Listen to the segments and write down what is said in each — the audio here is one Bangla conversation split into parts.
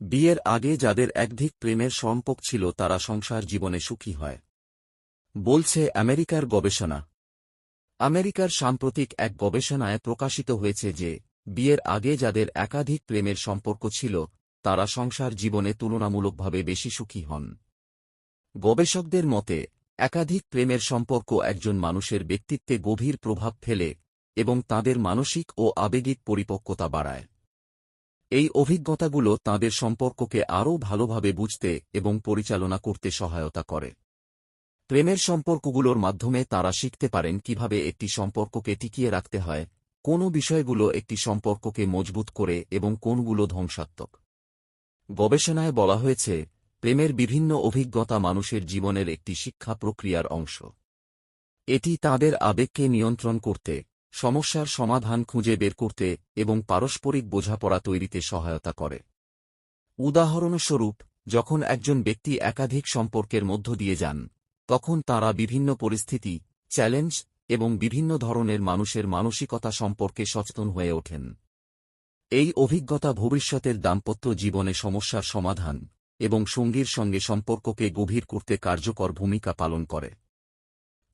বিয়ের আগে যাদের একাধিক প্রেমের সম্পর্ক ছিল তারা সংসার জীবনে সুখী হয়, বলছে আমেরিকার গবেষণা। আমেরিকার সাম্প্রতিক এক গবেষণায় প্রকাশিত হয়েছে যে বিয়ের আগে যাদের একাধিক প্রেমের সম্পর্ক ছিল তারা সংসার জীবনে তুলনামূলকভাবে বেশি সুখী হন। গবেষকদের মতে একাধিক প্রেমের সম্পর্ক একজন মানুষের ব্যক্তিত্বে গভীর প্রভাব ফেলে এবং তাদের মানসিক ও আবেগিক পরিপক্কতা বাড়ায়। এই অভিজ্ঞতাগুলো তাদের সম্পর্ককে আরও ভালোভাবে বুঝতে এবং পরিচালনা করতে সহায়তা করে। প্রেমের সম্পর্কগুলোর মাধ্যমে তারা শিখতে পারেন কিভাবে একটি সম্পর্ককে টিকিয়ে রাখতে হয়, কোন বিষয়গুলো একটি সম্পর্ককে মজবুত করে এবং কোনগুলো ধ্বংসাত্মক। গবেষণায় বলা হয়েছে প্রেমের বিভিন্ন অভিজ্ঞতা মানুষের জীবনের একটি শিক্ষা প্রক্রিয়ার অংশ। এটি তাদের আবেগকে নিয়ন্ত্রণ করতে, সমস্যার সমাধান খুঁজে বের করতে এবং পারস্পরিক বোঝাপড়া তৈরিতে সহায়তা করে। উদাহরণস্বরূপ, যখন একজন ব্যক্তি একাধিক সম্পর্কের মধ্য দিয়ে যান তখন তাঁরা বিভিন্ন পরিস্থিতি, চ্যালেঞ্জ এবং বিভিন্ন ধরনের মানুষের মানসিকতা সম্পর্কে সচেতন হয়ে ওঠেন। এই অভিজ্ঞতা ভবিষ্যতের দাম্পত্য জীবনে সমস্যার সমাধান এবং সঙ্গীর সঙ্গে সম্পর্ককে গভীর করতে কার্যকর ভূমিকা পালন করে।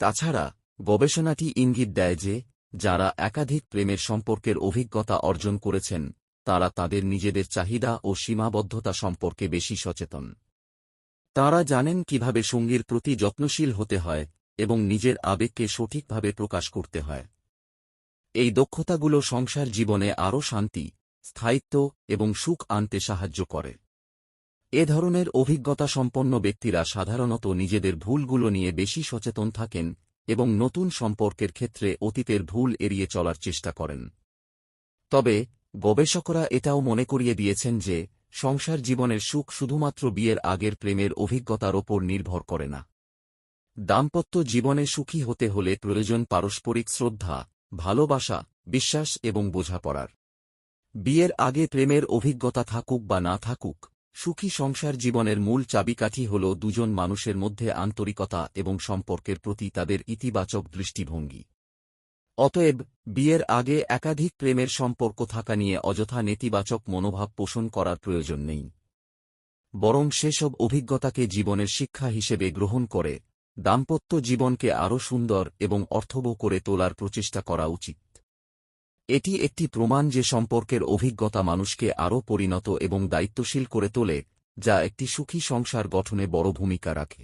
তাছাড়া গবেষণাটি ইঙ্গিত দেয় যে যারা একাধিক প্রেমের সম্পর্কের অভিজ্ঞতা অর্জন করেছেন তারা তাদের নিজেদের চাহিদা ও সীমাবদ্ধতা সম্পর্কে বেশি সচেতন। তাঁরা জানেন কিভাবে সঙ্গীর প্রতি যত্নশীল হতে হয় এবং নিজের আবেগকে সঠিকভাবে প্রকাশ করতে হয়। এই দক্ষতাগুলো সংসার জীবনে আরও শান্তি, স্থায়িত্ব এবং সুখ আনতে সাহায্য করে। এ ধরনের অভিজ্ঞতা সম্পন্ন ব্যক্তিরা সাধারণত নিজেদের ভুলগুলো নিয়ে বেশি সচেতন থাকেন এবং নতুন সম্পর্কের ক্ষেত্রে অতীতের ভুল এড়িয়ে চলার চেষ্টা করেন। তবে গবেষকরা এটাও মনে করিয়ে দিয়েছেন যে সংসার জীবনের সুখ শুধুমাত্র বিয়ের আগের প্রেমের অভিজ্ঞতার ওপর নির্ভর করে না। দাম্পত্য জীবনে সুখী হতে হলে প্রয়োজন পারস্পরিক শ্রদ্ধা, ভালোবাসা, বিশ্বাস এবং বোঝাপড়ার। বিয়ের আগে প্রেমের অভিজ্ঞতা থাকুক বা না থাকুক, সুখী সংসার জীবনের মূল চাবিকাঠি হল দুজন মানুষের মধ্যে আন্তরিকতা এবং সম্পর্কের প্রতি তাদের ইতিবাচক দৃষ্টিভঙ্গি। অতএব বিয়ের আগে একাধিক প্রেমের সম্পর্ক থাকা নিয়ে অযথা নেতিবাচক মনোভাব পোষণ করার প্রয়োজন নেই, বরং সেসব অভিজ্ঞতাকে জীবনের শিক্ষা হিসেবে গ্রহণ করে দাম্পত্য জীবনকে আরও সুন্দর এবং অর্থবহ করে তোলার প্রচেষ্টা করা উচিত। এটি একটি প্রমাণ যে সম্পর্কের অভিজ্ঞতা মানুষকে আরও পরিণত এবং দায়িত্বশীল করে তোলে, যা একটি সুখী সংসার গঠনে বড় ভূমিকা রাখে।